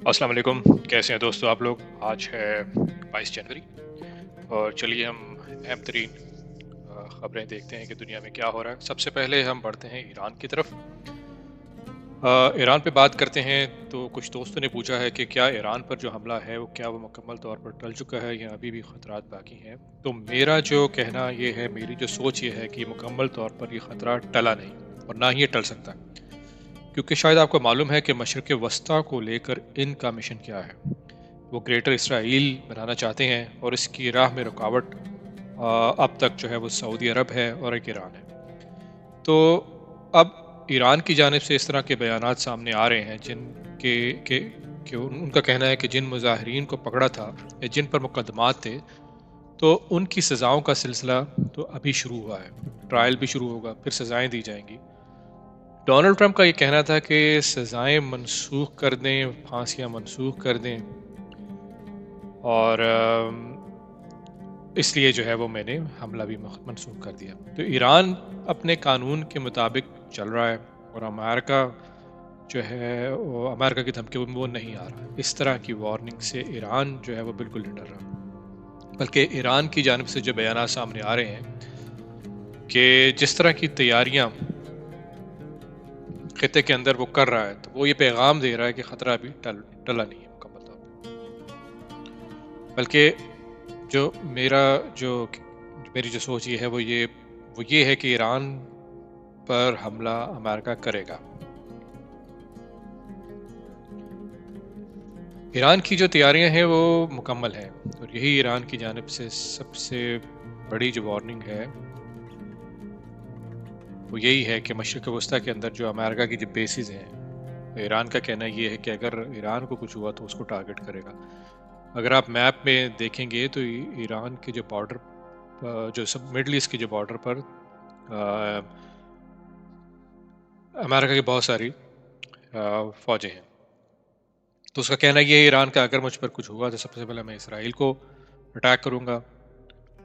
السلام علیکم، کیسے ہیں دوستو آپ لوگ؟ آج ہے 22 جنوری اور چلیے ہم اہم ترین خبریں دیکھتے ہیں کہ دنیا میں کیا ہو رہا ہے۔ سب سے پہلے ہم بڑھتے ہیں ایران کی طرف۔ ایران پہ بات کرتے ہیں تو کچھ دوستوں نے پوچھا ہے کہ کیا ایران پر جو حملہ ہے وہ مکمل طور پر ٹل چکا ہے یا ابھی بھی خطرات باقی ہیں؟ تو میرا جو کہنا یہ ہے، میری جو سوچ یہ ہے کہ مکمل طور پر یہ خطرہ ٹلا نہیں اور نہ ہی یہ ٹل سکتا، کیونکہ شاید آپ کو معلوم ہے کہ مشرق وسطیٰ کو لے کر ان کا مشن کیا ہے۔ وہ گریٹر اسرائیل بنانا چاہتے ہیں اور اس کی راہ میں رکاوٹ اب تک جو ہے وہ سعودی عرب ہے اور ایک ایران ہے۔ تو اب ایران کی جانب سے اس طرح کے بیانات سامنے آ رہے ہیں جن کے کہ ان کا کہنا ہے کہ جن مظاہرین کو پکڑا تھا یا جن پر مقدمات تھے، تو ان کی سزاؤں کا سلسلہ تو ابھی شروع ہوا ہے۔ ٹرائل بھی شروع ہوگا، پھر سزائیں دی جائیں گی۔ ڈونلڈ ٹرمپ کا یہ کہنا تھا کہ سزائیں منسوخ کر دیں، پھانسیاں منسوخ کر دیں، اور اس لیے جو ہے وہ میں نے حملہ بھی منسوخ کر دیا۔ تو ایران اپنے قانون کے مطابق چل رہا ہے اور امریکہ جو ہے وہ امریکہ کی دھمکی وہ نہیں آ رہا۔ اس طرح کی وارننگ سے ایران جو ہے وہ بالکل نہیں ڈر رہا، بلکہ ایران کی جانب سے جو بیانات سامنے آ رہے ہیں کہ جس طرح کی تیاریاں خطے کے اندر وہ کر رہا ہے، تو وہ یہ پیغام دے رہا ہے کہ خطرہ ابھی ٹلا نہیں ہے مکمل طور پہ، بلکہ جو میرا جو میری جو سوچ یہ ہے وہ یہ ہے کہ ایران پر حملہ امریکہ کرے گا۔ ایران کی جو تیاریاں ہیں وہ مکمل ہیں، اور یہی ایران کی جانب سے سب سے بڑی جو وارننگ ہے وہ یہی ہے کہ مشرق وسطیٰ کے اندر جو امریکہ کی جو بیسز ہیں، ایران کا کہنا یہ ہے کہ اگر ایران کو کچھ ہوا تو اس کو ٹارگٹ کرے گا۔ اگر آپ میپ میں دیکھیں گے تو ایران کے جو بارڈر جو سب مڈل ایسٹ کے جو بارڈر پر امریکہ کی بہت ساری فوجیں ہیں، تو اس کا کہنا یہ ہے ایران کا اگر مجھ پر کچھ ہوا تو سب سے پہلے میں اسرائیل کو اٹیک کروں گا،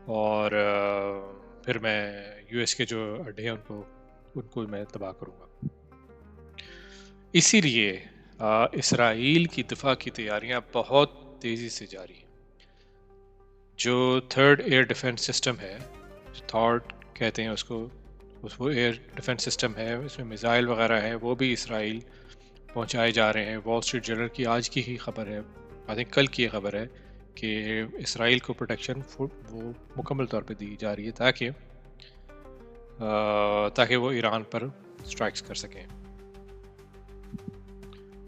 اور پھر میں یو ایس کے جو اڈے ہیں ان کو میں تباہ کروں گا۔ اسی لیے اسرائیل کی دفاع کی تیاریاں بہت تیزی سے جاری ہیں۔ جو تھرڈ ایئر ڈیفنس سسٹم ہے، تھارڈ کہتے ہیں اس کو، وہ ایئر ڈیفنس سسٹم ہے، اس میں میزائل وغیرہ ہیں، وہ بھی اسرائیل پہنچائے جا رہے ہیں۔ وال اسٹریٹ جرنل کی آج کی ہی خبر ہے، آئی تھنک کل کی یہ خبر ہے کہ اسرائیل کو پروٹیکشن وہ مکمل طور پہ دی جا رہی ہے تاکہ وہ ایران پر اسٹرائکس کر سکیں۔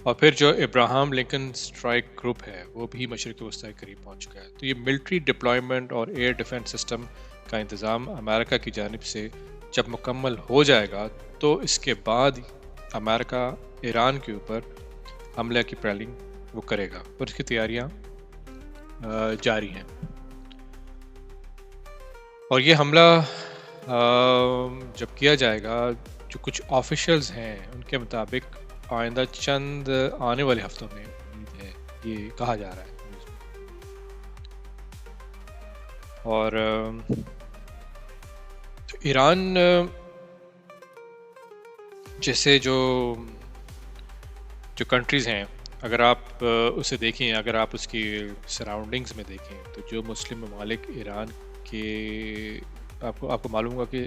اور پھر جو ابراہم لنکن اسٹرائک گروپ ہے وہ بھی مشرق وسطیٰ کے قریب پہنچ چکا ہے۔ تو یہ ملٹری ڈپلائمنٹ اور ایئر ڈیفنس سسٹم کا انتظام امریکہ کی جانب سے جب مکمل ہو جائے گا تو اس کے بعد امریکہ ایران کے اوپر حملے کی پلاننگ وہ کرے گا، اور اس کی تیاریاں جاری ہیں۔ اور یہ حملہ جب کیا جائے گا، جو کچھ آفیشلز ہیں ان کے مطابق آئندہ چند آنے والے ہفتوں میں امید ہے، یہ کہا جا رہا ہے نیوز میں۔ اور ایران جیسے جو کنٹریز ہیں، اگر آپ اسے دیکھیں، اگر آپ اس کی سراؤنڈنگز میں دیکھیں، تو جو مسلم ممالک ایران کے آپ کو معلوم ہوگا کہ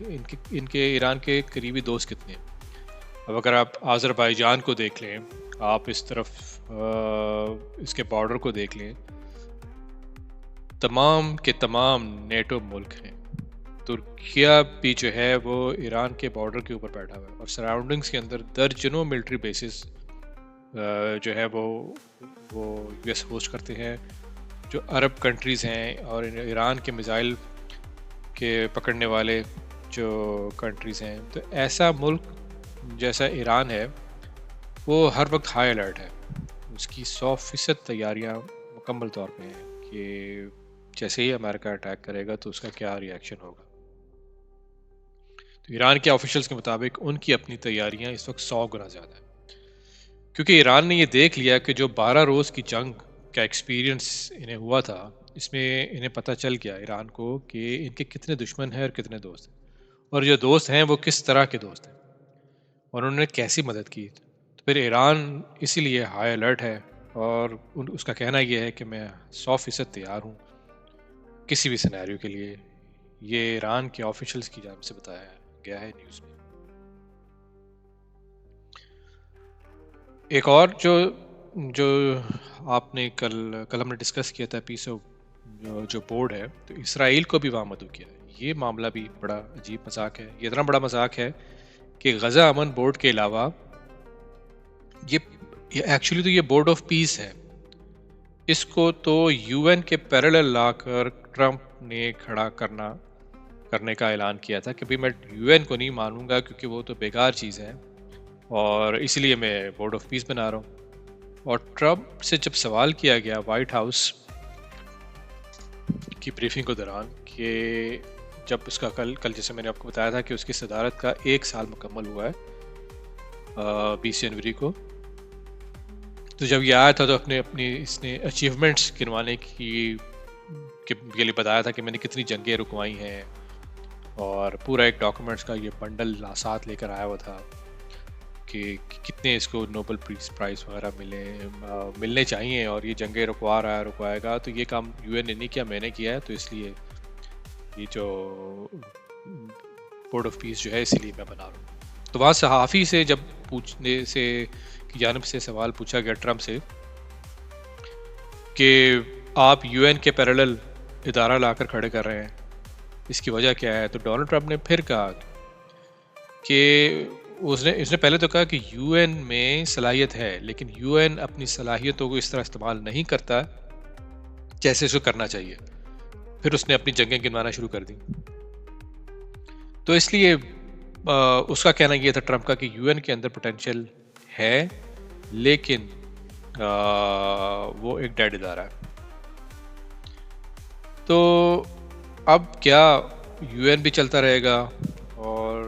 ان کے ایران کے قریبی دوست کتنے ہیں۔ اب اگر آپ آذربائیجان کو دیکھ لیں، آپ اس طرف اس کے بارڈر کو دیکھ لیں، تمام کے تمام نیٹو ملک ہیں۔ ترکیہ بھی جو ہے وہ ایران کے بارڈر کے اوپر بیٹھا ہوا ہے، اور سراؤنڈنگز کے اندر درجنوں ملٹری بیسز جو ہے وہ یو ایس ہوسٹ کرتے ہیں۔ جو عرب کنٹریز ہیں اور ایران کے میزائل کے پکڑنے والے جو کنٹریز ہیں، تو ایسا ملک جیسا ایران ہے وہ ہر وقت ہائی الرٹ ہے۔ اس کی 100% تیاریاں مکمل طور پہ ہیں کہ جیسے ہی امریکہ اٹیک کرے گا تو اس کا کیا ری ایکشن ہوگا۔ تو ایران کے آفیشلز کے مطابق ان کی اپنی تیاریاں اس وقت 100 گنا زیادہ ہیں، کیونکہ ایران نے یہ دیکھ لیا کہ جو 12 روز کی جنگ کا ایکسپیرینس انہیں ہوا تھا، اس میں انہیں پتہ چل گیا ایران کو کہ ان کے کتنے دشمن ہیں اور کتنے دوست ہیں، اور جو دوست ہیں وہ کس طرح کے دوست ہیں، اور انہوں نے کیسی مدد کی۔ تو پھر ایران اسی لیے ہائی الرٹ ہے، اور اس کا کہنا یہ ہے کہ میں 100% تیار ہوں کسی بھی سینیریو کے لیے. یہ ایران کے آفیشلز کی جانب سے بتایا گیا ہے نیوز میں. ایک اور جو آپ نے کل ہم نے ڈسکس کیا تھا پیس آف جو بورڈ ہے، تو اسرائیل کو بھی وہاں مدعو کیا ہے. یہ معاملہ بھی بڑا عجیب مذاق ہے. یہ اتنا بڑا مذاق ہے کہ غزہ امن بورڈ کے علاوہ یہ ایکچولی تو یہ بورڈ آف پیس ہے. اس کو تو یو این کے پیرالل لا کر ٹرمپ نے کھڑا کرنے کا اعلان کیا تھا کہ میں یو این کو نہیں مانوں گا کیونکہ وہ تو بیکار چیز ہے، اور اس لیے میں بورڈ آف پیس بنا رہا ہوں. اور ٹرمپ سے جب سوال کیا گیا وائٹ ہاؤس کی بریفنگ کے دوران کہ جب اس کا کل جیسے میں نے آپ کو بتایا تھا کہ اس کی صدارت کا 1 سال مکمل ہوا ہے 20 جنوری کو، تو جب یہ آیا تھا تو اس نے اچیومنٹس گنوانے کے لیے بتایا تھا کہ میں نے کتنی جنگیں رکوائی ہیں، اور پورا ایک ڈاکومنٹس کا یہ بنڈل ساتھ لے کر آیا ہوا تھا کہ کتنے اس کو نوبل پرائز وغیرہ ملنے چاہیے، اور یہ جنگیں رکوائے گا. تو یہ کام یو این نے نہیں کیا، میں نے کیا ہے، تو اس لیے یہ جو بورڈ آف پیس جو ہے اسی لیے میں بنا رہا ہوں. تو وہاں صحافی سے جب پوچھنے سے کی جانب سے سوال پوچھا گیا ٹرمپ سے کہ آپ یو این کے پیرالل ادارہ لا کر کھڑے کر رہے ہیں، اس کی وجہ کیا ہے، تو ڈونلڈ ٹرمپ نے پھر کہا کہ اس نے پہلے تو کہا کہ یو این میں صلاحیت ہے، لیکن یو این اپنی صلاحیتوں کو اس طرح استعمال نہیں کرتا جیسے اس کو کرنا چاہیے. پھر اس نے اپنی جنگیں گنوانا شروع کر دی. تو اس لیے اس کا کہنا یہ تھا ٹرمپ کا کہ یو این کے اندر پوٹینشیل ہے، لیکن وہ ایک ڈیڈ ادارہ ہے. تو اب کیا یو این بھی چلتا رہے گا، اور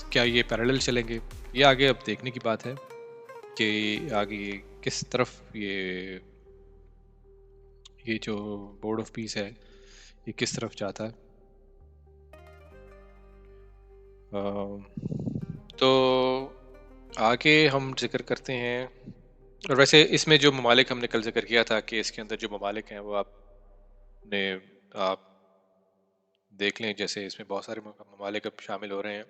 کیا یہ پیرالل چلیں گے؟ یہ آگے اب دیکھنے کی بات ہے کہ آگے کس طرف یہ جو بورڈ آف پیس ہے یہ کس طرف جاتا ہے. تو آگے ہم ذکر کرتے ہیں. اور ویسے اس میں جو ممالک ہم نے کل ذکر کیا تھا کہ اس کے اندر جو ممالک ہیں وہ آپ دیکھ لیں، جیسے اس میں بہت سارے ممالک اب شامل ہو رہے ہیں،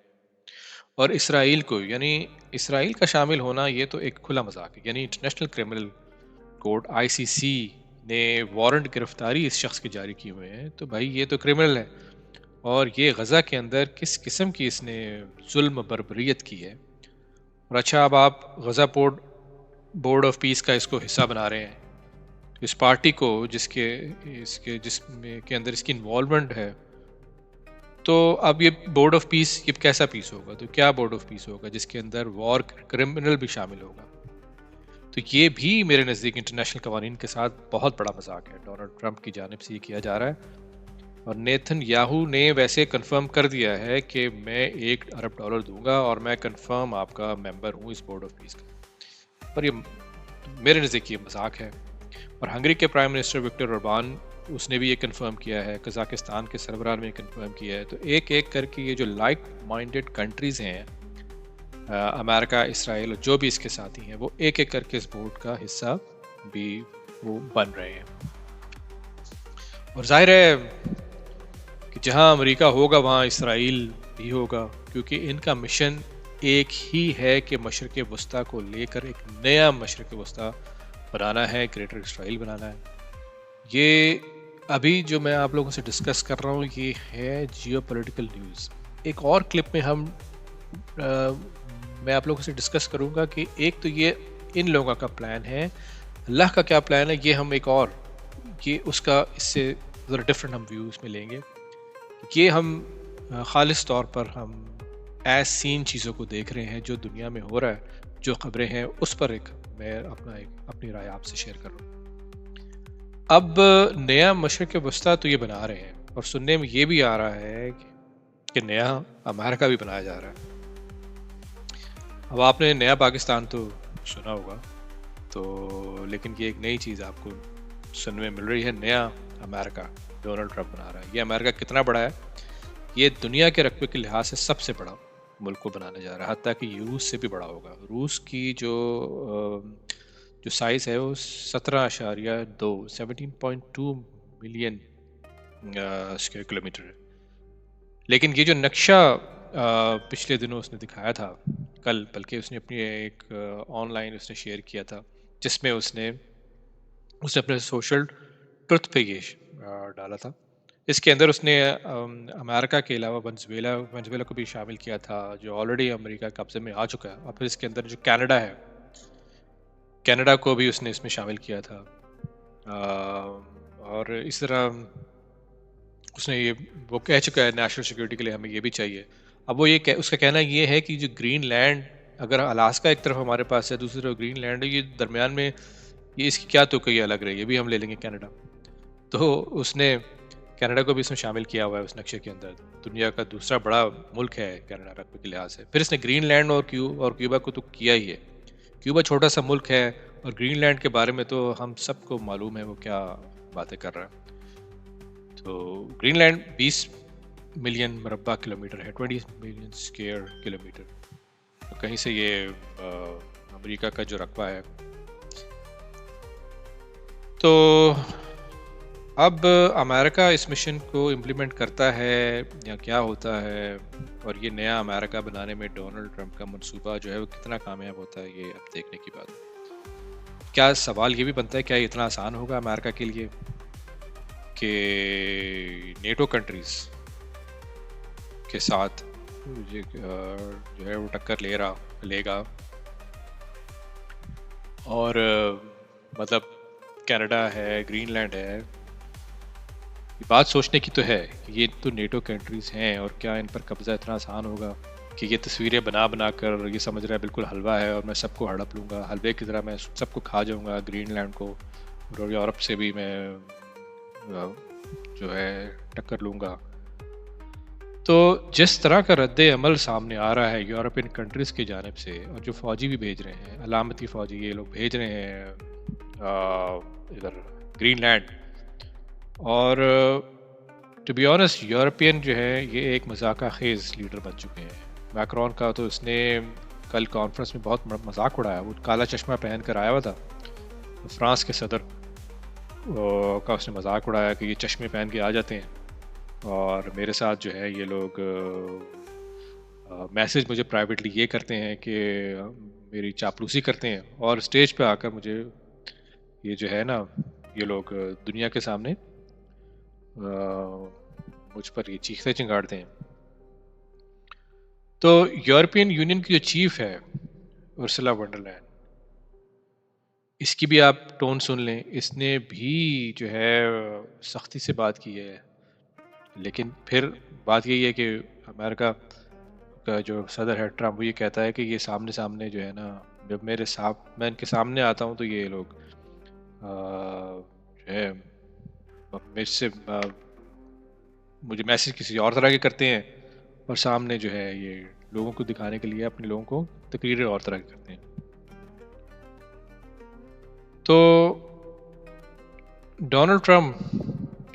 اور اسرائیل کو، یعنی اسرائیل کا شامل ہونا یہ تو ایک کھلا مذاق ہے. یعنی انٹرنیشنل کرمنل کورٹ ICC نے وارنٹ گرفتاری اس شخص کے جاری کیے ہوئے ہیں، تو بھائی یہ تو کرمنل ہے، اور یہ غزہ کے اندر کس قسم کی اس نے ظلم بربریت کی ہے. اور اچھا اب آپ غزہ بورڈ آف پیس کا اس کو حصہ بنا رہے ہیں، اس پارٹی کو جس کے اندر اس کی انوالومنٹ ہے. تو اب یہ بورڈ آف پیس یہ کیسا پیس ہوگا؟ تو کیا بورڈ آف پیس ہوگا جس کے اندر وار کرمنل بھی شامل ہوگا؟ تو یہ بھی میرے نزدیک انٹرنیشنل قوانین کے ساتھ بہت بڑا مذاق ہے. ڈونلڈ ٹرمپ کی جانب سے یہ کیا جا رہا ہے، اور نیتن یاہو نے ویسے کنفرم کر دیا ہے کہ میں $1 ارب دوں گا، اور میں کنفرم آپ کا ممبر ہوں اس بورڈ آف پیس کا. پر یہ میرے نزدیک یہ مذاق ہے. اور ہنگری کے پرائم منسٹر وکٹر اوربان، اس نے بھی یہ کنفرم کیا ہے، قزاقستان کے سربراہ نے کنفرم کیا ہے. تو ایک ایک کر کے یہ جو لائک مائنڈڈ کنٹریز ہیں، امریکہ، اسرائیل اور جو بھی اس کے ساتھی ہیں، وہ ایک ایک کر کے اس بورڈ کا حصہ بھی وہ بن رہے ہیں. اور ظاہر ہے کہ جہاں امریکہ ہوگا وہاں اسرائیل بھی ہوگا، کیونکہ ان کا مشن ایک ہی ہے کہ مشرق وسطیٰ کو لے کر ایک نیا مشرق وسطیٰ بنانا ہے، گریٹر اسرائیل بنانا ہے. یہ ابھی جو میں آپ لوگوں سے ڈسکس کر رہا ہوں یہ ہے جیو پولیٹیکل نیوز. ایک اور کلپ میں میں آپ لوگوں سے ڈسکس کروں گا کہ ایک تو یہ ان لوگوں کا پلان ہے، اللہ کا کیا پلان ہے، یہ ہم ایک اور یہ اس کا اس سے ذرا ڈفرینٹ ہم ویوز میں لیں گے. یہ ہم خالص طور پر ہم ایز سین چیزوں کو دیکھ رہے ہیں جو دنیا میں ہو رہا ہے، جو خبریں ہیں اس پر میں اپنی رائے آپ سے شیئر کر رہا ہوں. اب نیا مشرق وسطیٰ تو یہ بنا رہے ہیں، اور سننے میں یہ بھی آ رہا ہے کہ نیا امریکہ بھی بنایا جا رہا ہے. اب آپ نے نیا پاکستان تو سنا ہوگا، تو لیکن یہ ایک نئی چیز آپ کو سننے میں مل رہی ہے، نیا امریکہ ڈونلڈ ٹرمپ بنا رہا ہے. یہ امریکہ کتنا بڑا ہے؟ یہ دنیا کے رقبے کے لحاظ سے سب سے بڑا ملک کو بنانے جا رہا ہے، حتیٰ کہ روس سے بھی بڑا ہوگا. روس کی جو جو سائز ہے وہ 17.2 ملین اسکوائر کلومیٹر ہے. لیکن یہ جو نقشہ پچھلے دنوں اس نے دکھایا تھا، کل بلکہ اس نے اپنی ایک آن لائن اس نے شیئر کیا تھا، جس میں اس نے اپنے سوشل ٹروتھ پہ یہ ڈالا تھا. اس کے اندر اس نے امریکہ کے علاوہ ونزویلا کو بھی شامل کیا تھا، جو آلریڈی امریکہ قبضے میں آ چکا ہے، اور پھر اس کے اندر جو کینیڈا کو بھی اس نے اس میں شامل کیا تھا. اور اس طرح اس نے وہ کہہ چکا ہے نیشنل سیکورٹی کے لیے ہمیں یہ بھی چاہیے. اب وہ اس کا کہنا یہ ہے کہ جو گرین لینڈ، اگر الاسکا ایک طرف ہمارے پاس ہے، دوسری طرف گرین لینڈ ہے، یہ درمیان میں یہ اس کی کیا توقع الگ رہی، یہ بھی ہم لے لیں گے کینیڈا. تو اس نے کینیڈا کو بھی اس میں شامل کیا ہوا ہے اس نقشے کے اندر. دنیا کا دوسرا بڑا ملک ہے کینیڈا رقبے کے لحاظ سے. پھر اس نے گرین لینڈ اور کیوبا کو تو کیا ہی ہے. کیوبا چھوٹا سا ملک ہے، اور گرین لینڈ کے بارے میں تو ہم سب کو معلوم ہے وہ کیا باتیں کر رہا ہے. تو گرین لینڈ 20 ملین مربع کلومیٹر ہے، 20 ملین اسکوائر کلومیٹر. تو کہیں سے یہ امریکہ کا جو رقبہ ہے. تو اب امریکہ اس مشن کو امپلیمنٹ کرتا ہے یا کیا ہوتا ہے، اور یہ نیا امریکہ بنانے میں ڈونلڈ ٹرمپ کا منصوبہ جو ہے وہ کتنا کامیاب ہوتا ہے، یہ اب دیکھنے کی بات ہے. کیا سوال یہ بھی بنتا ہے، کیا یہ اتنا آسان ہوگا امریکہ کے لیے کہ نیٹو کنٹریز کے ساتھ جو ہے وہ ٹکر لے گا، اور مطلب کینیڈا ہے، گرین لینڈ ہے. یہ بات سوچنے کی تو ہے کہ یہ تو نیٹو کنٹریز ہیں، اور کیا ان پر قبضہ اتنا آسان ہوگا کہ یہ تصویریں بنا کر یہ سمجھ رہا ہے بالکل حلوہ ہے اور میں سب کو ہڑپ لوں گا، حلوے کی طرح میں سب کو کھا جاؤں گا، گرین لینڈ کو اور یورپ سے بھی میں جو ہے ٹکر لوں گا. تو جس طرح کا رد عمل سامنے آ رہا ہے یورپین کنٹریز کی جانب سے، اور جو فوجی بھی بھیج رہے ہیں، علامتی فوجی یہ لوگ بھیج رہے ہیں ادھر گرین لینڈ، اور ٹو بی آنیسٹ یورپین جو ہے یہ ایک مذاقہ خیز لیڈر بن چکے ہیں. میکرون کا تو اس نے کل کانفرنس میں بہت مذاق اڑایا. وہ کالا چشمہ پہن کر آیا ہوا تھا، فرانس کے صدر کا اس نے مذاق اڑایا کہ یہ چشمے پہن کے آ جاتے ہیں اور میرے ساتھ جو ہے یہ لوگ میسج مجھے پرائیویٹلی یہ کرتے ہیں کہ میری چاپلوسی کرتے ہیں، اور اسٹیج پہ آ کر مجھے یہ جو ہے نا یہ لوگ دنیا کے سامنے مجھ پر یہ چیختے چنگاڑتے ہیں. تو یورپین یونین کی جو چیف ہے ارسلا ونڈر، اس کی بھی آپ ٹون سن لیں. اس نے بھی جو ہے سختی سے بات کی ہے، لیکن پھر بات یہی ہے کہ امریکہ کا جو صدر ہے ٹرمپ، وہ یہ کہتا ہے کہ یہ سامنے جو ہے نا، جب میں ان کے سامنے آتا ہوں تو یہ لوگ جو ہے مجھے میسج کسی اور طرح کے کرتے ہیں، اور سامنے جو ہے یہ لوگوں کو دکھانے کے لیے اپنے لوگوں کو تقریریں اور طرح کی کرتے ہیں. تو ڈونلڈ ٹرمپ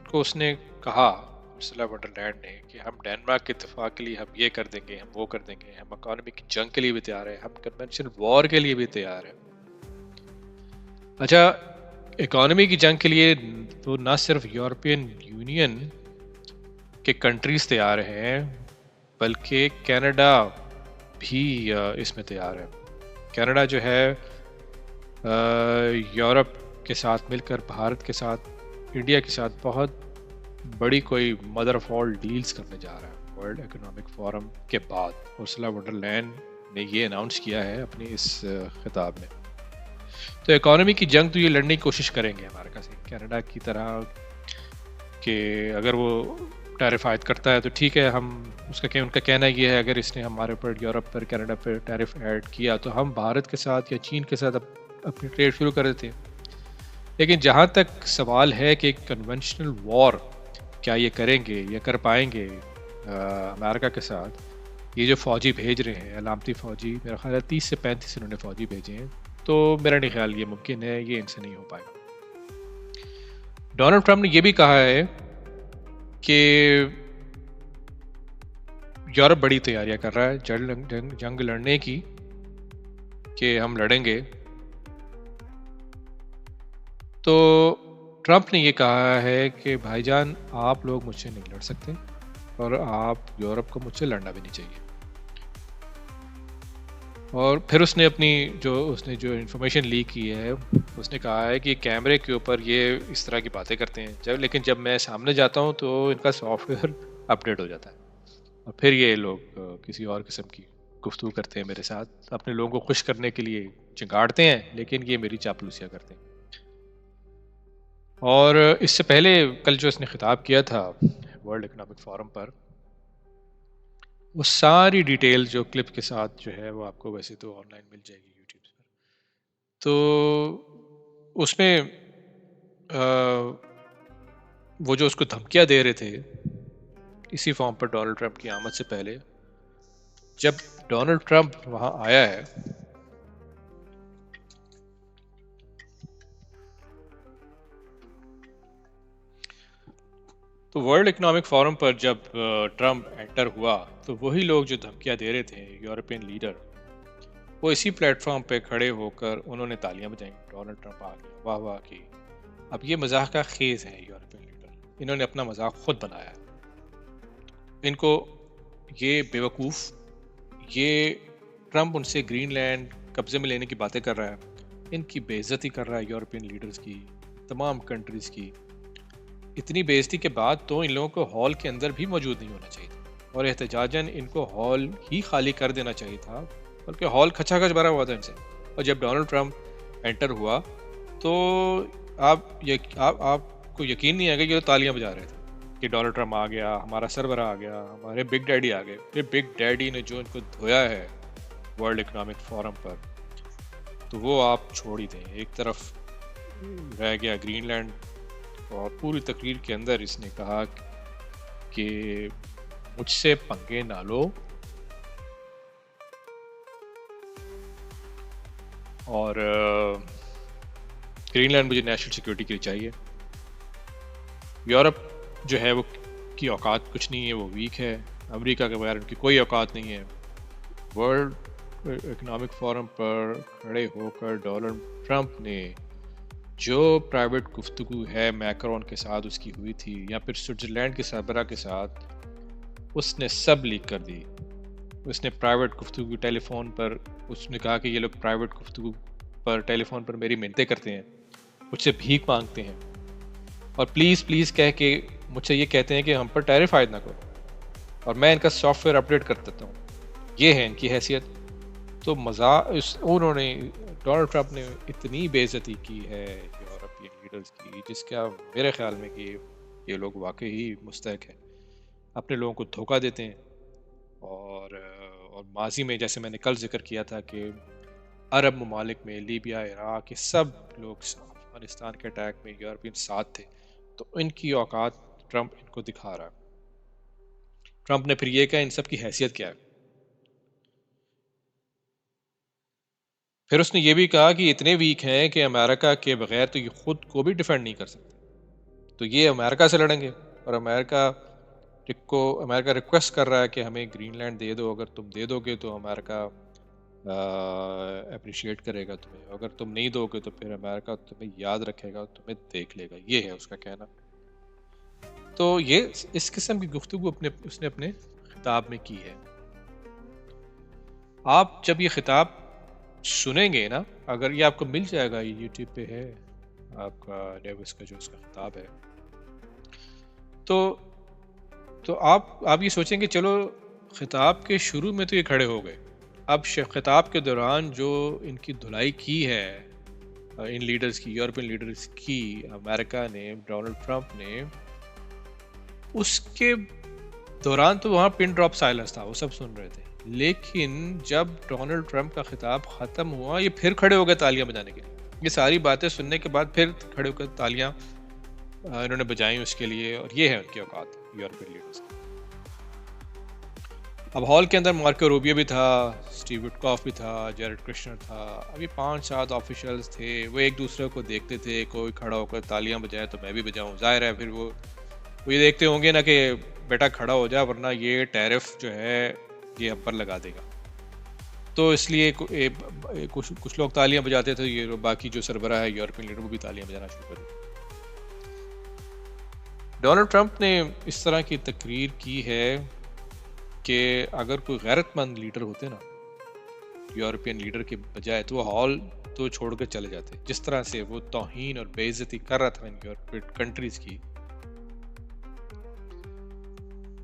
کو اس نے کہا ارسلا ونڈرلینڈ نے کہ ہم ڈینمارک کے اتفاق کے لیے ہم یہ کر دیں گے، ہم وہ کر دیں گے، ہم اکانومی کی جنگ کے لیے بھی تیار ہیں، ہم کنونشن وار کے لیے بھی تیار ہیں. اچھا، اکانومی کی جنگ کے لیے تو نہ صرف یورپین یونین کے کنٹریز تیار ہیں، بلکہ کینیڈا بھی اس میں تیار ہے. کینیڈا جو ہے یورپ کے ساتھ مل کر بھارت کے ساتھ، انڈیا کے ساتھ بہت بڑی کوئی مدر آف آل ڈیلز کرنے جا رہا ہے ورلڈ اکنامک فورم کے بعد. ارسلا ونڈرلینڈ نے یہ اناؤنس کیا ہے اپنی اس خطاب میں. تو اکانومی کی جنگ تو یہ لڑنے کی کوشش کریں گے امریکہ سے، کینیڈا کی طرح کہ اگر وہ ٹیرف عائد کرتا ہے تو ٹھیک ہے، ہم ان کا کہنا یہ ہے اگر اس نے ہمارے پر یورپ پر کینیڈا پر ٹیرف ایڈ کیا تو ہم بھارت کے ساتھ یا چین کے ساتھ اپنی ٹریڈ شروع کر دیتے ہیں. لیکن جہاں تک سوال ہے کہ کنونشنل وار کیا یہ کریں گے یا کر پائیں گے امریکہ کے ساتھ، یہ جو فوجی بھیج رہے ہیں علامتی فوجی، میرا خیال ہے 30 سے 35 انہوں نے فوجی بھیجے ہیں، تو میرا نہیں خیال یہ ممکن ہے، یہ ان سے نہیں ہو پائے گا. ڈونلڈ ٹرمپ نے یہ بھی کہا ہے کہ یورپ بڑی تیاریاں کر رہا ہے جنگ لڑنے کی، کہ ہم لڑیں گے. تو ٹرمپ نے یہ کہا ہے کہ بھائی جان آپ لوگ مجھ سے نہیں لڑ سکتے اور آپ یورپ کو مجھ سے لڑنا بھی نہیں چاہیے. اور پھر اس نے جو انفارمیشن لیک کی ہے اس نے کہا ہے کہ کیمرے کے اوپر یہ اس طرح کی باتیں کرتے ہیں لیکن جب میں سامنے جاتا ہوں تو ان کا سافٹ ویئر اپڈیٹ ہو جاتا ہے اور پھر یہ لوگ کسی اور قسم کی گفتگو کرتے ہیں میرے ساتھ اپنے لوگوں کو خوش کرنے کے لیے چنگاڑتے ہیں لیکن یہ میری چاپلوسیاں کرتے ہیں. اور اس سے پہلے کل جو اس نے خطاب کیا تھا ورلڈ اکنامک فورم پر وہ ساری ڈیٹیل جو کلپ کے ساتھ جو ہے وہ آپ کو ویسے تو آن لائن مل جائے گی یوٹیوب پر. تو اس میں وہ جو اس کو دھمکیاں دے رہے تھے اسی فارم پر ڈونلڈ ٹرمپ کی آمد سے پہلے جب ڈونلڈ ٹرمپ وہاں آیا ہے تو ورلڈ اکنامک فورم پر جب ٹرمپ انٹر ہوا تو وہی لوگ جو دھمکیاں دے رہے تھے یورپین لیڈر وہ اسی پلیٹ فارم پہ کھڑے ہو کر انہوں نے تالیاں بجائیں ڈونلڈ ٹرمپ آ گیا واہ واہ کی. اب یہ مذاق کا خیز ہے یورپین لیڈر انہوں نے اپنا مذاق خود بنایا. ان کو یہ بیوقوف یہ ٹرمپ ان سے گرین لینڈ قبضے میں لینے کی باتیں کر رہا ہے ان کی بے عزتی کر رہا ہے یورپین لیڈرز کی تمام کنٹریز کی. اتنی بے عزتی کے بعد تو ان لوگوں کو ہال کے اندر بھی موجود نہیں ہونا چاہیے تھا اور احتجاجاً ان کو ہال ہی خالی کر دینا چاہیے تھا بلکہ ہال کھچا کھچ بھرا ہوا تھا ان سے. اور جب ڈونلڈ ٹرمپ انٹر ہوا تو آپ کو یقین نہیں آئے گا یہ تالیاں بجا رہے تھے کہ ڈونلڈ ٹرمپ آ گیا ہمارا سربراہ آ گیا ہمارے بگ ڈیڈی آ گئے. پھر بگ ڈیڈی نے جو ان کو دھویا ہے ورلڈ اکنامک فورم پر تو وہ آپ چھوڑ ہی دیں. ایک طرف رہ گیا گرین لینڈ اور پوری تقریر کے اندر اس نے کہا کہ مجھ سے پنگے نہ لو اور گرین لینڈ مجھے نیشنل سیکیورٹی کے لیے چاہیے. یورپ جو ہے وہ کی اوقات کچھ نہیں ہے وہ ویک ہے. امریکہ کے بغیر ان کی کوئی اوقات نہیں ہے. ورلڈ اکنامک فورم پر کھڑے ہو کر ڈونلڈ ٹرمپ نے جو پرائیویٹ گفتگو ہے میکرون کے ساتھ اس کی ہوئی تھی یا پھر سوئٹزرلینڈ کے سربراہ کے ساتھ اس نے سب لیک کر دی. اس نے پرائیویٹ گفتگو ٹیلی فون پر اس نے کہا کہ یہ لوگ پرائیویٹ گفتگو پر ٹیلی فون پر میری منتیں کرتے ہیں مجھ سے بھیک مانگتے ہیں اور پلیز پلیز کہہ کے مجھ سے یہ کہتے ہیں کہ ہم پر ٹیرف عائد نہ کرو اور میں ان کا سافٹ ویئر اپڈیٹ کر دیتا ہوں. یہ ہے ان کی حیثیت. تو انہوں نے ڈونلڈ ٹرمپ نے اتنی بے عزتی کی ہے یورپین لیڈرز کی جس کا میرے خیال میں کہ یہ لوگ واقعی مستحق ہیں. اپنے لوگوں کو دھوکہ دیتے ہیں اور ماضی میں جیسے میں نے کل ذکر کیا تھا کہ عرب ممالک میں لیبیا عراق یہ سب لوگ افغانستان کے اٹیک میں یورپین ساتھ تھے تو ان کی اوقات ٹرمپ ان کو دکھا رہا ہے. ٹرمپ نے پھر یہ کہا ان سب کی حیثیت کیا ہے. پھر اس نے یہ بھی کہا کہ اتنے ویک ہیں کہ امریکہ کے بغیر تو یہ خود کو بھی ڈیفینڈ نہیں کر سکتے تو یہ امریکہ سے لڑیں گے اور امریکہ ریکویسٹ کر رہا ہے کہ ہمیں گرین لینڈ دے دو. اگر تم دے دو گے تو امریکہ اپریشیٹ کرے گا تمہیں اگر تم نہیں دو گے تو پھر امریکہ تمہیں یاد رکھے گا تمہیں دیکھ لے گا. یہ ہے اس کا کہنا. تو یہ اس قسم کی گفتگو اس نے اپنے خطاب میں کی ہے. آپ جب یہ خطاب سنیں گے نا اگر یہ آپ کو مل جائے گا یہ یوٹیوب پہ ہے آپ کا ڈیوس کا جو اس کا خطاب ہے تو آپ یہ سوچیں کہ چلو خطاب کے شروع میں تو یہ کھڑے ہو گئے. اب خطاب کے دوران جو ان کی دھلائی کی ہے ان لیڈرز کی یورپین لیڈرز کی امریکہ نے ڈونلڈ ٹرمپ نے اس کے دوران تو وہاں پن ڈراپ سائلنس تھا وہ سب سن رہے تھے. لیکن جب ڈونلڈ ٹرمپ کا خطاب ختم ہوا یہ پھر کھڑے ہو گئے تالیاں بجانے کے لیے. یہ ساری باتیں سننے کے بعد پھر کھڑے ہو کر تالیاں انہوں نے بجائیں اس کے لیے اور یہ ہے ان کی اوقات یورپین لیڈرز. اب ہال کے اندر مارکو روبیو بھی تھا اسٹیو وٹکاف بھی تھا جیرڈ کرشنر تھا. ابھی 5-7 آفیشلز تھے وہ ایک دوسرے کو دیکھتے تھے کوئی کھڑا ہو کر تالیاں بجائے تو میں بھی بجاؤں. ظاہر ہے پھر وہ یہ دیکھتے ہوں گے نا کہ بیٹا کھڑا ہو جا ورنہ یہ ٹیرف جو ہے یہ ہم پر لگا دے گا. تو اس لیے کچھ لوگ تالیاں بجاتے تھے، یہ باقی جو سربراہ ہے یورپین لیڈر وہ بھی تالیاں بجانا شروع کر دیا۔ ڈونلڈ ٹرمپ نے اس طرح کی تقریر کی ہے کہ اگر کوئی غیرت مند لیڈر ہوتے نا یورپین لیڈر کے بجائے تو وہ ہال تو چھوڑ کر چلے جاتے، جس طرح سے وہ توہین اور بے عزتی کر رہا تھا ان یورپین کنٹریز کی۔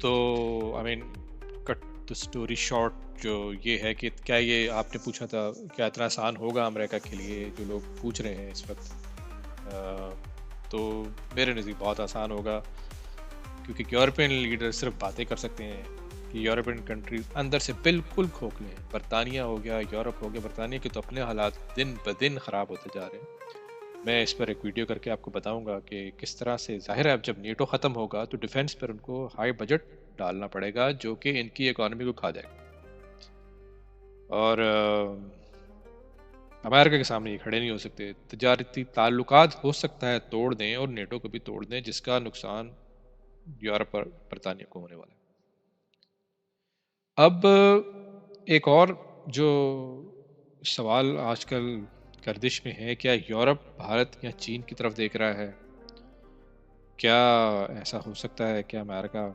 تو آئی مین کٹ دا اسٹوری شارٹ جو یہ ہے کہ کیا یہ آپ نے پوچھا تھا کیا اتنا آسان ہوگا امریکہ کے لیے، جو لوگ پوچھ رہے ہیں اس وقت، تو میرے نزدیک بہت آسان ہوگا، کیونکہ یورپین لیڈر صرف باتیں کر سکتے ہیں کہ یورپین کنٹریز اندر سے بالکل کھوکھلے ہیں۔ برطانیہ ہو گیا، یورپ ہو گیا، برطانیہ کے تو اپنے حالات دن بدن خراب ہوتے جا رہے ہیں۔ میں اس پر ایک ویڈیو کر کے آپ کو بتاؤں گا کہ کس طرح سے ظاہر ہے اب جب نیٹو ختم ہوگا تو ڈیفنس پر ان کو ہائی بجٹ ڈالنا پڑے گا جو کہ ان کی اکانومی کو کھا جائے گا، اور امریکہ کے سامنے یہ کھڑے نہیں ہو سکتے۔ تجارتی تعلقات ہو سکتا ہے توڑ دیں اور نیٹو کو بھی توڑ دیں، جس کا نقصان یورپ اور برطانیہ کو ہونے والا ہے۔ اب ایک اور جو سوال آج کل گردش میں ہے، کیا یورپ بھارت یا چین کی طرف دیکھ رہا ہے؟ کیا ایسا ہو سکتا ہے کہ امریکہ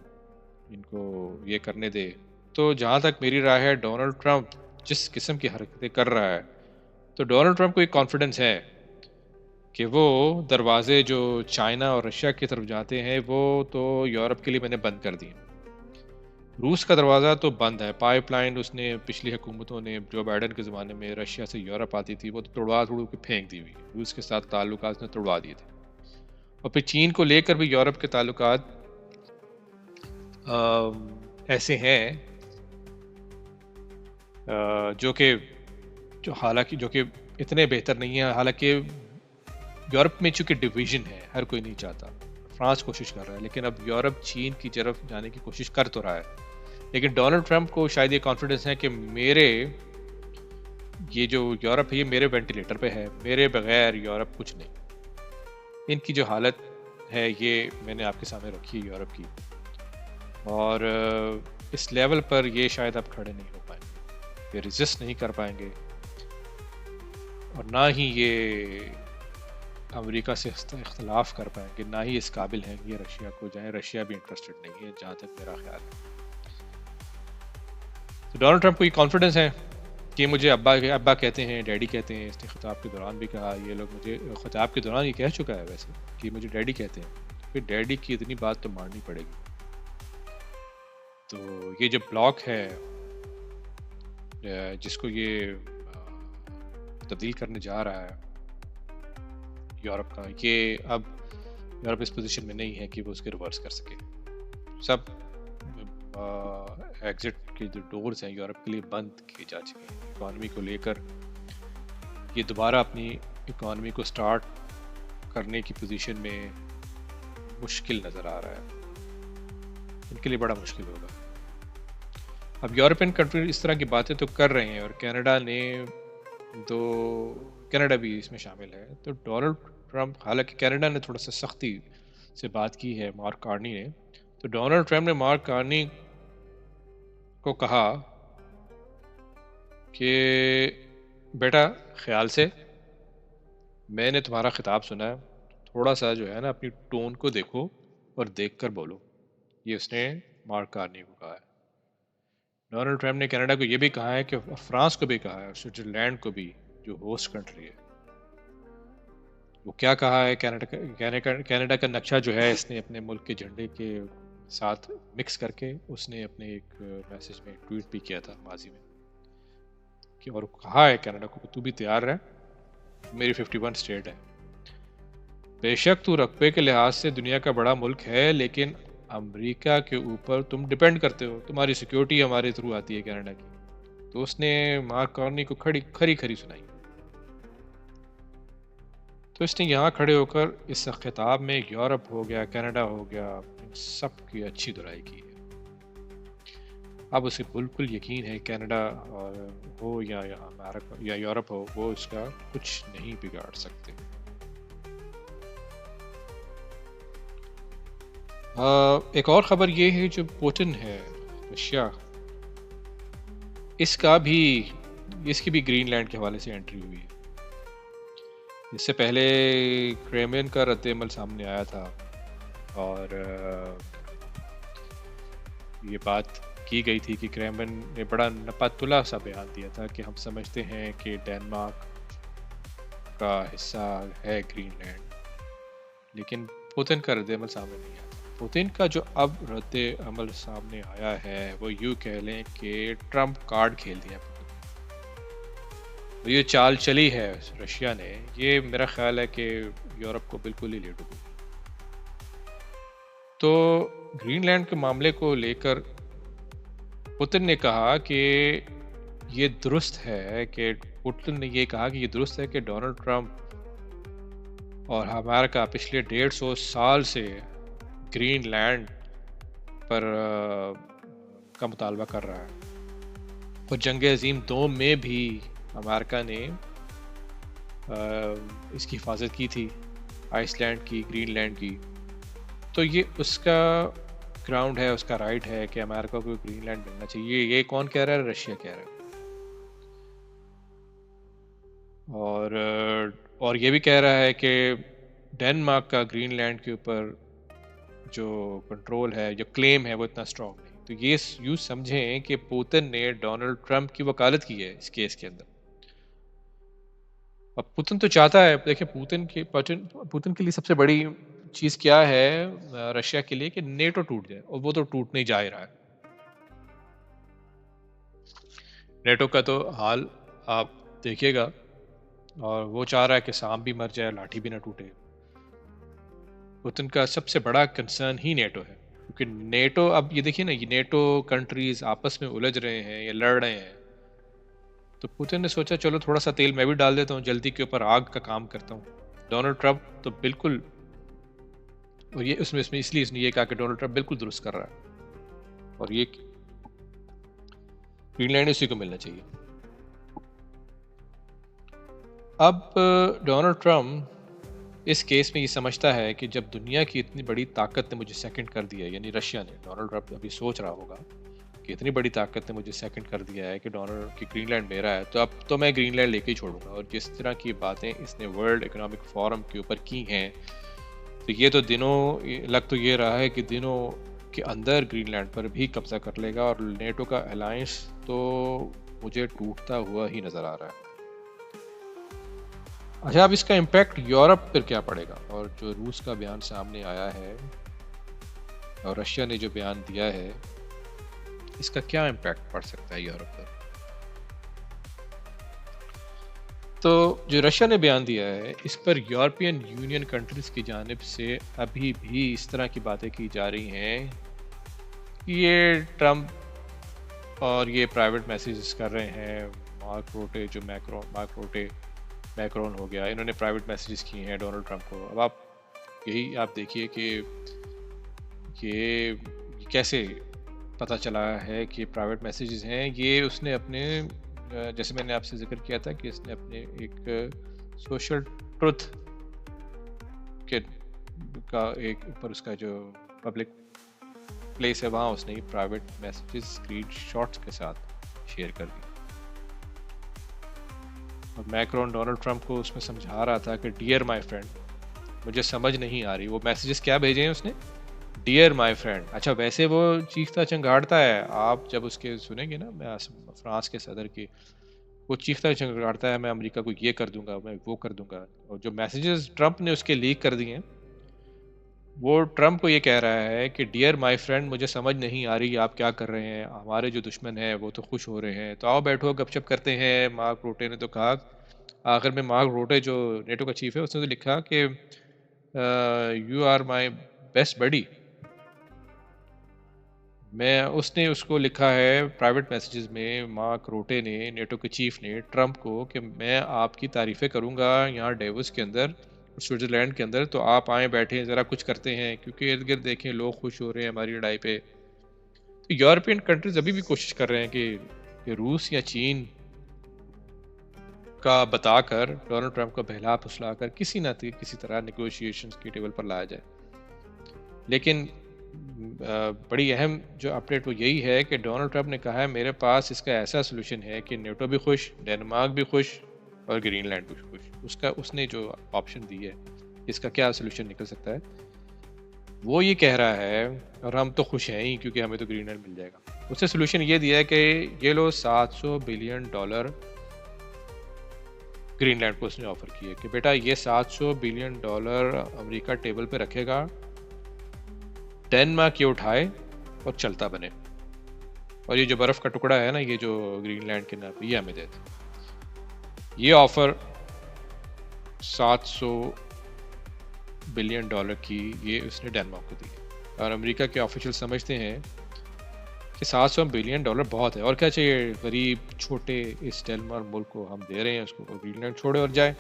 ان کو یہ کرنے دے؟ تو جہاں تک میری رائے ہے، ڈونلڈ ٹرمپ جس قسم کی حرکتیں کر رہا ہے تو ڈونلڈ ٹرمپ کو ایک کانفیڈنس ہے کہ وہ دروازے جو چائنا اور رشیا کی طرف جاتے ہیں وہ تو یورپ کے لیے میں نے بند کر دیے۔ روس کا دروازہ تو بند ہے، پائپ لائن اس نے پچھلی حکومتوں نے جو بائیڈن کے زمانے میں رشیا سے یورپ آتی تھی وہ تو توڑوا کے پھینک دی ہوئی، روس کے ساتھ تعلقات نے توڑوا دیے تھے۔ اور پھر چین کو لے کر بھی یورپ کے تعلقات ایسے ہیں جو کہ اتنے بہتر نہیں ہیں، حالانکہ یورپ میں چونکہ ڈویژن ہے ہر کوئی نہیں چاہتا، فرانس کوشش کر رہا ہے، لیکن اب یورپ چین کی طرف جانے کی کوشش کر تو رہا ہے۔ لیکن ڈونلڈ ٹرمپ کو شاید یہ کانفیڈنس ہے کہ یہ جو یورپ ہے یہ میرے وینٹیلیٹر پہ ہے، میرے بغیر یورپ کچھ نہیں۔ ان کی جو حالت ہے یہ میں نے آپ کے سامنے رکھی ہے یورپ کی، اور اس لیول پر یہ شاید اب کھڑے نہیں ہو پائیں گے، یہ ریزسٹ نہیں کر پائیں گے، اور نہ ہی یہ امریکہ سے اختلاف کر پائیں گے، نہ ہی اس قابل ہیں کہ یہ رشیا کو جائیں۔ رشیا بھی انٹرسٹڈ نہیں ہے جہاں تک میرا خیال ہے۔ تو ڈونلڈ ٹرمپ کو یہ کانفیڈنس ہے کہ مجھے ابا کہتے ہیں، ڈیڈی کہتے ہیں، اس نے خطاب کے دوران بھی کہا، یہ لوگ مجھے خطاب کے دوران یہ کہہ چکا ہے ویسے کہ مجھے ڈیڈی کہتے ہیں، پھر ڈیڈی کی اتنی بات تو ماننی پڑے گی۔ تو یہ جو بلاک ہے جس کو یہ تبدیل کرنے جا رہا ہے یورپ کا، یہ اب یورپ اس پوزیشن میں نہیں ہے کہ وہ اس کے ریورس کر سکے۔ سب ایگزٹ کے جو ڈورز ہیں یورپ کے لیے بند کیے جا چکے ہیں۔ اکانومی کو لے کر یہ دوبارہ اپنی اکانومی کو سٹارٹ کرنے کی پوزیشن میں مشکل نظر آ رہا ہے، ان کے لیے بڑا مشکل ہوگا۔ اب یورپین کنٹری اس طرح کی باتیں تو کر رہے ہیں، اور کینیڈا بھی اس میں شامل ہے۔ تو ڈونلڈ ٹرمپ، حالانکہ کینیڈا نے تھوڑا سا سختی سے بات کی ہے مارک کارنی نے، تو ڈونلڈ ٹرمپ نے مارک کارنی کو کہا کہ بیٹا خیال سے، میں نے تمہارا خطاب سنا ہے، تھوڑا سا جو ہے نا اپنی ٹون کو دیکھو اور دیکھ کر بولو۔ یہ اس نے مارک کارنی کو کہا ہے۔ ڈونلڈ ٹرمپ نے کینیڈا کو یہ بھی کہا ہے کہ فرانس کو بھی کہا ہے، اور سوئٹزرلینڈ کو بھی جو ہوسٹ کنٹری ہے۔ وہ کیا کہا ہے، کینیڈا کا نقشہ جو ہے اس نے اپنے ملک کے جھنڈے کے ساتھ مکس کر کے اس نے اپنے ایک میسج میں ٹویٹ بھی کیا تھا ماضی میں، کہ اور کہا ہے کینیڈا کو کہ تو بھی تیار رہ، میری 51 اسٹیٹ ہے، بے شک تو رقبے کے لحاظ سے دنیا کا بڑا ملک ہے، لیکن امریکہ کے اوپر تم ڈیپینڈ کرتے ہو، تمہاری سیکیورٹی ہمارے تھرو آتی ہے کینیڈا کی۔ تو اس نے مارک کارنی کو کھری سنائی۔ تو اس نے یہاں کھڑے ہو کر اس خطاب میں یورپ ہو گیا، کینیڈا ہو گیا، ان سب کی اچھی دھلائی کی ہے۔ اب اسے بالکل یقین ہے کینیڈا ہو یا امریکہ یا یورپ ہو، وہ اس کا کچھ نہیں بگاڑ سکتے۔ ایک اور خبر یہ ہے، جو پوٹن ہے رشیا، اس کا بھی اس کی بھی گرین لینڈ کے حوالے سے انٹری ہوئی ہے. اس سے پہلے کریملن کا رد عمل سامنے آیا تھا اور یہ بات کی گئی تھی کہ کریملن نے بڑا نپتلا سا بیان دیا تھا کہ ہم سمجھتے ہیں کہ ڈینمارک کا حصہ ہے گرین لینڈ، لیکن پوتن کا رد عمل سامنے نہیں آیا. پوتن کا جو اب رد عمل سامنے آیا ہے وہ یوں کہہ لیں کہ ٹرمپ کارڈ کھیل دیا پوتن. یہ چال چلی ہے رشیا نے، یہ میرا خیال ہے کہ یورپ کو بالکل ہی لے ڈوبی. تو گرین لینڈ کے معاملے کو لے کر پوتن نے کہا کہ یہ درست ہے کہ پوتن نے یہ کہا کہ یہ درست ہے کہ ڈونلڈ ٹرمپ اور امریکہ پچھلے 150 سال سے گرین لینڈ پر کا مطالبہ کر رہا ہے، اور جنگ عظیم 2 میں بھی امریکہ نے اس کی حفاظت کی تھی، آئس لینڈ کی، گرین لینڈ کی. تو یہ اس کا گراؤنڈ ہے، اس کا رائٹ ہے کہ امریکہ کو گرین لینڈ ملنا چاہیے. یہ کون کہہ رہا ہے؟ رشیا کہہ رہا ہے. اور یہ بھی کہہ رہا ہے کہ ڈینمارک کا گرین لینڈ کے اوپر جو کنٹرول ہے، جو کلیم ہے، وہ اتنا اسٹرانگ نہیں. تو یہ یوں سمجھیں کہ پوتن نے ڈونلڈ ٹرمپ کی وکالت کی ہے اس کیس کے اندر. اب پوتن تو چاہتا ہے، دیکھیں پوتن کے لیے سب سے بڑی چیز کیا ہے رشیا کے لیے، کہ نیٹو ٹوٹ جائے، اور وہ تو ٹوٹنے جا رہا ہے. نیٹو کا تو حال آپ دیکھیے گا، اور وہ چاہ رہا ہے کہ سانپ بھی مر جائے، لاٹھی بھی نہ ٹوٹے. پوتن کا سب سے بڑا کنسرن ہی نیٹو ہے، کیونکہ نیٹو، اب یہ دیکھیے نا، یہ نیٹو کنٹریز آپس میں الجھ رہے ہیں یا لڑ رہے ہیں. تو پوتن نے سوچا چلو تھوڑا سا تیل میں بھی ڈال دیتا ہوں، جلدی کے اوپر آگ کا کام کرتا ہوں. ڈونلڈ ٹرمپ تو بالکل، اور یہ اس میں اس لیے اس نے یہ کہا کہ ڈونلڈ ٹرمپ بالکل درست کر رہا ہے، اور یہ گرین لینڈ اسی کو ملنا چاہیے. اب ڈونلڈ ٹرمپ اس کیس میں یہ سمجھتا ہے کہ جب دنیا کی اتنی بڑی طاقت نے مجھے سیکنڈ کر دیا ہے، یعنی رشیا نے، ڈونلڈ ٹرمپ ابھی سوچ رہا ہوگا کہ اتنی بڑی طاقت نے مجھے سیکنڈ کر دیا ہے کہ ڈونلڈ کی گرین لینڈ میرا ہے، تو اب تو میں گرین لینڈ لے کے ہی چھوڑوں گا. اور جس طرح کی باتیں اس نے ورلڈ اکنامک فورم کے اوپر کی ہیں، تو یہ تو دنوں لگ تو یہ رہا ہے کہ دنوں کے اندر گرین لینڈ پر بھی قبضہ کر لے گا، اور نیٹو کا الائنس تو مجھے ٹوٹتا ہوا ہی نظر آ رہا ہے. اچھا، اب اس کا امپیکٹ یورپ پر کیا پڑے گا؟ اور جو روس کا بیان سامنے آیا ہے اور رشیا نے جو بیان دیا ہے، اس کا کیا امپیکٹ پڑ سکتا ہے یورپ پر؟ تو جو رشیا نے بیان دیا ہے، اس پر یورپین یونین کنٹریز کی جانب سے ابھی بھی اس طرح کی باتیں کی جا رہی ہیں کہ یہ ٹرمپ اور یہ پرائیویٹ میسیجز کر رہے ہیں. مارک روٹے جو میکرون ہو گیا، انہوں نے پرائیویٹ میسیجز کیے ہیں ڈونلڈ ٹرمپ کو. اب آپ دیکھیے کہ یہ کیسے پتہ چلا ہے کہ پرائیویٹ میسیجز ہیں. یہ اس نے اپنے، جیسے میں نے آپ سے ذکر کیا تھا کہ اس نے اپنے ایک سوشل ٹروتھ کا ایک اوپر اس کا جو پبلک پلیس ہے، وہاں اس نے پرائیویٹ میسیجز اسکرین شاٹس کے ساتھ شیئر کر دی. اور میکرون ڈونلڈ ٹرمپ کو اس میں سمجھا رہا تھا کہ ڈیئر مائی فرینڈ، مجھے سمجھ نہیں آ رہی. وہ میسیجز کیا بھیجے ہیں اس نے؟ Dear my friend. اچھا، ویسے وہ چیختا چنگاڑتا ہے، آپ جب اس کے سنیں گے نا، میں فرانس کے صدر کی، وہ چیختا چنگاڑتا ہے میں امریکہ کو یہ کر دوں گا، میں وہ کر دوں گا. اور جو میسیجز ٹرمپ نے اس کے لیک کر دیے ہیں، وہ ٹرمپ کو یہ کہہ رہا ہے کہ ڈیئر مائی فرینڈ، مجھے سمجھ نہیں آ رہی آپ کیا کر رہے ہیں، ہمارے جو دشمن ہیں وہ تو خوش ہو رہے ہیں، تو آؤ بیٹھو گپ شپ کرتے ہیں. مارک روٹے نے تو کہا، آخر میں مارک روٹے جو نیٹو کا چیف ہے، اس نے تو لکھا کہ یو آر مائی بیسٹ بڈی. اس نے اس کو لکھا ہے پرائیویٹ میسیجز میں، مارک روٹے نے، نیٹو کے چیف نے، ٹرمپ کو، کہ میں آپ کی تعریفیں کروں گا یہاں ڈیوس کے اندر، سوئٹزرلینڈ کے اندر، تو آپ آئیں بیٹھیں ذرا کچھ کرتے ہیں، کیونکہ ارد گرد دیکھیں لوگ خوش ہو رہے ہیں ہماری لڑائی پہ. تو یورپین کنٹریز ابھی بھی کوشش کر رہے ہیں کہ روس یا چین کا بتا کر ڈونلڈ ٹرمپ کو بہلا پھسلا کر کسی نہ کسی طرح نیگوشیشنز کی ٹیبل پر لایا جائے. لیکن بڑی اہم جو اپڈیٹ وہ یہی ہے کہ ڈونلڈ ٹرمپ نے کہا ہے میرے پاس اس کا ایسا سلوشن ہے کہ نیٹو بھی خوش، ڈینمارک بھی خوش اور گرین لینڈ بھی خوش۔ اس نے جو آپشن دی ہے اس کا کیا سلوشن نکل سکتا ہے، وہ یہ کہہ رہا ہے، اور ہم تو خوش ہیں ہی کیونکہ ہمیں تو گرین لینڈ مل جائے گا۔ اس نے سلوشن یہ دیا ہے کہ یہ لو $700 بلین گرین لینڈ کو اس نے آفر کیا کہ بیٹا یہ $700 بلین امریکہ ٹیبل پہ رکھے گا، ڈینمارک یہ اٹھائے اور چلتا بنے، اور یہ جو برف کا ٹکڑا ہے نا، یہ جو گرین لینڈ کے نام پہ، یہ ہمیں دے دے۔ یہ آفر $700 بلین کی یہ اس نے ڈینمارک کو دی، اور امریکہ کے آفیشل سمجھتے ہیں کہ $700 بلین بہت ہے، اور کیا چاہیے غریب چھوٹے اس ڈینمارک ملک کو، ہم دے رہے ہیں اس کو، گرین لینڈ چھوڑے اور جائے۔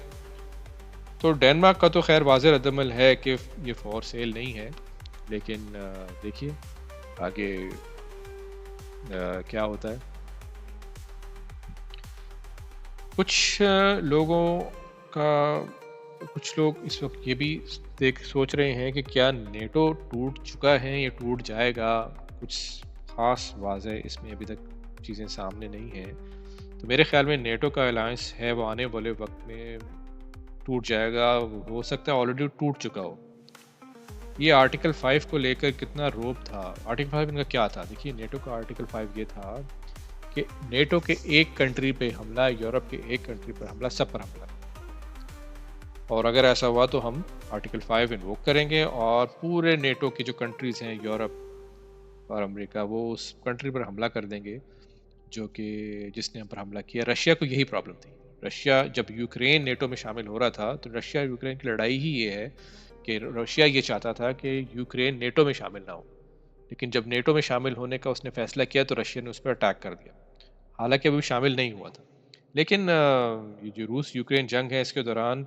تو ڈینمارک کا تو خیر واضح رد عمل ہے کہ یہ فور سیل نہیں ہے، لیکن دیکھیے آگے کیا ہوتا ہے۔ کچھ لوگوں کا کچھ لوگ اس وقت یہ بھی سوچ رہے ہیں کہ کیا نیٹو ٹوٹ چکا ہے یا ٹوٹ جائے گا، کچھ خاص واضح اس میں ابھی تک چیزیں سامنے نہیں ہیں۔ تو میرے خیال میں نیٹو کا الائنس ہے وہ آنے والے وقت میں ٹوٹ جائے گا، ہو سکتا ہے آلریڈی ٹوٹ چکا ہو۔ یہ آرٹیکل 5 کو لے کر کتنا روب تھا۔ آرٹیکل 5 ان کا کیا تھا؟ دیکھیے نیٹو کا آرٹیکل 5 یہ تھا کہ نیٹو کے ایک کنٹری پہ حملہ، یورپ کے ایک کنٹری پر حملہ، سب پر حملہ، اور اگر ایسا ہوا تو ہم آرٹیکل 5 انووک کریں گے اور پورے نیٹو کی جو کنٹریز ہیں، یورپ اور امریکہ، وہ اس کنٹری پر حملہ کر دیں گے جو کہ جس نے ہم پر حملہ کیا۔ رشیا کو یہی پرابلم تھی۔ رشیا جب یوکرین نیٹو میں شامل ہو رہا تھا تو رشیا یوکرین کی لڑائی ہی یہ ہے کہ رشیا یہ چاہتا تھا کہ یوکرین نیٹو میں شامل نہ ہو، لیکن جب نیٹو میں شامل ہونے کا اس نے فیصلہ کیا تو رشیا نے اس پر اٹیک کر دیا، حالانکہ ابھی شامل نہیں ہوا تھا۔ لیکن یہ جو روس یوکرین جنگ ہے، اس کے دوران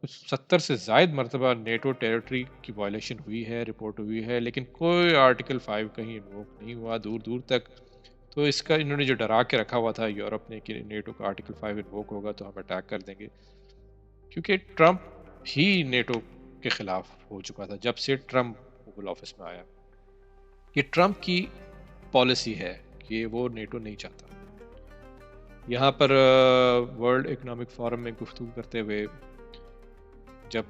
کچھ 70 سے زائد مرتبہ نیٹو ٹیریٹری کی وائلیشن ہوئی ہے، رپورٹ ہوئی ہے، لیکن کوئی آرٹیکل 5 کہیں انووک نہیں ہوا دور دور تک۔ تو اس کا انہوں نے جو ڈرا کے رکھا ہوا تھا یورپ نے کہ نیٹو کا آرٹیکل 5 انووک ہوگا تو ہم اٹیک کر دیں گے، کیونکہ ٹرمپ ہی نیٹو کے خلاف ہو چکا تھا جب سے ٹرمپ اوول آفس میں آیا۔ یہ ٹرمپ کی پالیسی ہے کہ وہ نیٹو نہیں چاہتا۔ یہاں پر ورلڈ اکنامک فورم میں گفتگو کرتے ہوئے جب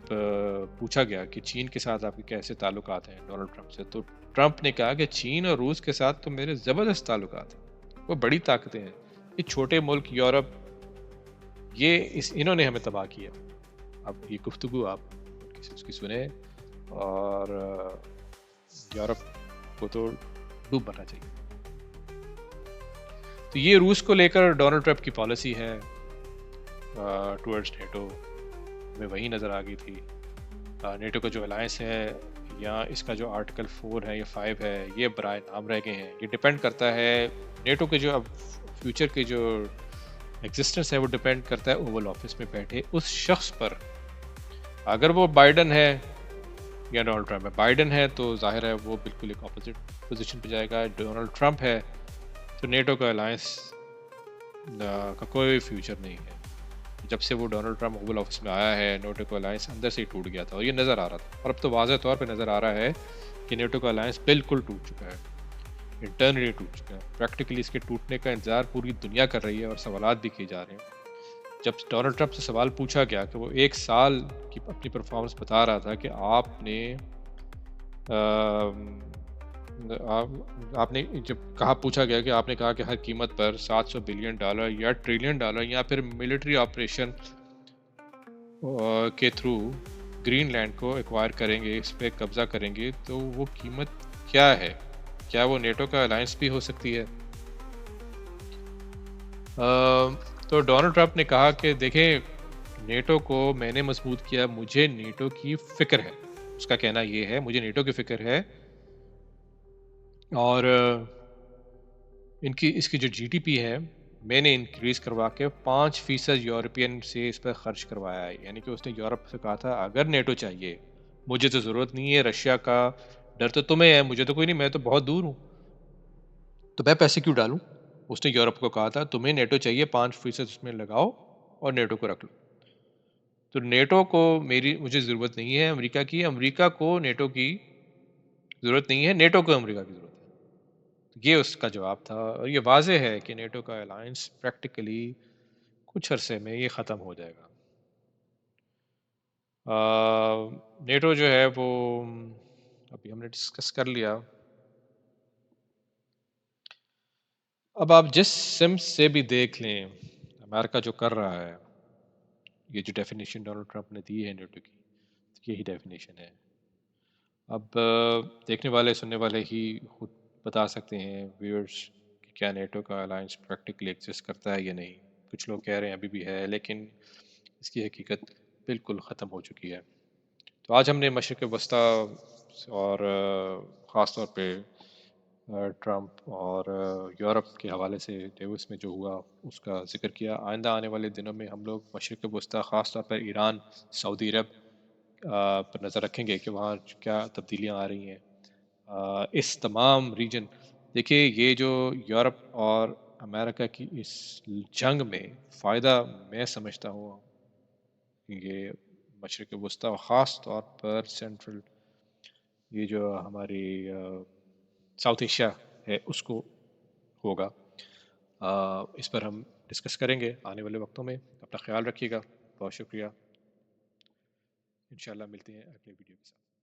پوچھا گیا کہ چین کے ساتھ آپ کے کیسے تعلقات ہیں ڈونلڈ ٹرمپ سے، تو ٹرمپ نے کہا کہ چین اور روس کے ساتھ تو میرے زبردست تعلقات ہیں، وہ بڑی طاقتیں ہیں، یہ چھوٹے ملک یورپ، انہوں نے ہمیں تباہ کیا۔ اب یہ گفتگو آپ اس کی سنیں، اور یورپ کو تو ڈوب مرنا چاہیے۔ تو یہ روس کو لے کر ڈونلڈ ٹرمپ کی پالیسی ہے ٹورڈز نیٹو میں، وہی نظر آ گئی تھی۔ نیٹو کا جو الائنس ہے یا اس کا جو آرٹیکل 4 ہے یا 5 ہے، یہ برائے نام رہ گئے ہیں۔ یہ ڈیپینڈ کرتا ہے نیٹو کے جو اب فیوچر کے جو ایگزسٹنس ہے، وہ ڈیپینڈ کرتا ہے اوول آفس میں بیٹھے اس شخص پر۔ اگر وہ بائیڈن ہے یا ڈونلڈ ٹرمپ ہے، بائیڈن ہے تو ظاہر ہے وہ بالکل ایک اپوزٹ پوزیشن پہ جائے گا، ڈونلڈ ٹرمپ ہے تو نیٹو کا الائنس کا کوئی فیوچر نہیں ہے۔ جب سے وہ ڈونلڈ ٹرمپ اوول آفس میں آیا ہے، نیٹو کا الائنس اندر سے ہی ٹوٹ گیا تھا، اور یہ نظر آ رہا تھا، اور اب تو واضح طور پہ نظر آ رہا ہے کہ نیٹو کا الائنس بالکل ٹوٹ چکا ہے، انٹرنلی ٹوٹ چکا ہے۔ پریکٹیکلی اس کے ٹوٹنے کا انتظار پوری دنیا کر رہی ہے، اور سوالات بھی کیے جا رہے ہیں۔ جب ڈونلڈ ٹرمپ سے سوال پوچھا گیا کہ وہ 1 سال کی اپنی پرفارمنس بتا رہا تھا کہ آپ نے جب پوچھا گیا کہ آپ نے کہا کہ ہر قیمت پر $700 بلین یا $1 ٹریلین یا پھر ملٹری آپریشن کے تھرو گرین لینڈ کو ایکوائر کریں گے، اس پہ قبضہ کریں گے، تو وہ قیمت کیا ہے؟ کیا وہ نیٹو کا الائنس بھی ہو سکتی ہے؟ تو ڈونلڈ ٹرمپ نے کہا کہ دیکھیں، نیٹو کو میں نے مضبوط کیا، مجھے نیٹو کی فکر ہے۔ اس کا کہنا یہ ہے مجھے نیٹو کی فکر ہے، اور اس کی جو جی ڈی پی ہے میں نے انکریز کروا کے 5% یورپین سے اس پر خرچ کروایا ہے۔ یعنی کہ اس نے یورپ سے کہا تھا اگر نیٹو چاہیے، مجھے تو ضرورت نہیں ہے، رشیا کا ڈر تو تمہیں ہے، مجھے تو کوئی نہیں، میں تو بہت دور ہوں، تو میں پیسے کیوں ڈالوں؟ اس نے یورپ کو کہا تھا تمہیں نیٹو چاہیے، 5% اس میں لگاؤ اور نیٹو کو رکھ لو۔ تو نیٹو کو مجھے ضرورت نہیں ہے امریکہ کی، امریکہ کو نیٹو کی ضرورت نہیں ہے، نیٹو کو امریکہ کی ضرورت ہے۔ تو یہ اس کا جواب تھا، اور یہ واضح ہے کہ نیٹو کا الائنس پریکٹیکلی کچھ عرصے میں یہ ختم ہو جائے گا۔ آ، نیٹو جو ہے وہ ابھی ہم نے ڈسکس کر لیا۔ اب آپ جس سمت سے بھی دیکھ لیں، امریکہ جو کر رہا ہے، یہ جو ڈیفینیشن ڈونلڈ ٹرمپ نے دی ہے نیٹو کی، یہی ڈیفینیشن ہے۔ اب دیکھنے والے سننے والے ہی خود بتا سکتے ہیں ویورز کہ کیا نیٹو کا الائنس پریکٹیکلی ایگزسٹ کرتا ہے یا نہیں۔ کچھ لوگ کہہ رہے ہیں ابھی بھی ہے، لیکن اس کی حقیقت بالکل ختم ہو چکی ہے۔ تو آج ہم نے مشرق وسطیٰ اور خاص طور پہ ٹرمپ اور یورپ کے حوالے سے ڈیوس میں جو ہوا اس کا ذکر کیا۔ آئندہ آنے والے دنوں میں ہم لوگ مشرق وسطیٰ خاص طور پر ایران، سعودی عرب پر نظر رکھیں گے کہ وہاں کیا تبدیلیاں آ رہی ہیں۔ اس تمام ریجن، دیکھیے یہ جو یورپ اور امریکہ کی اس جنگ میں فائدہ میں سمجھتا ہوں یہ مشرق وسطیٰ اور خاص طور پر سینٹرل، یہ جو ہماری ساؤتھ ایشیا ہے اس کو ہوگا۔ اس پر ہم ڈسکس کریں گے آنے والے وقتوں میں۔ اپنا خیال رکھیے گا، بہت شکریہ۔ انشاءاللہ ملتے ہیں اگلے ویڈیو کے ساتھ۔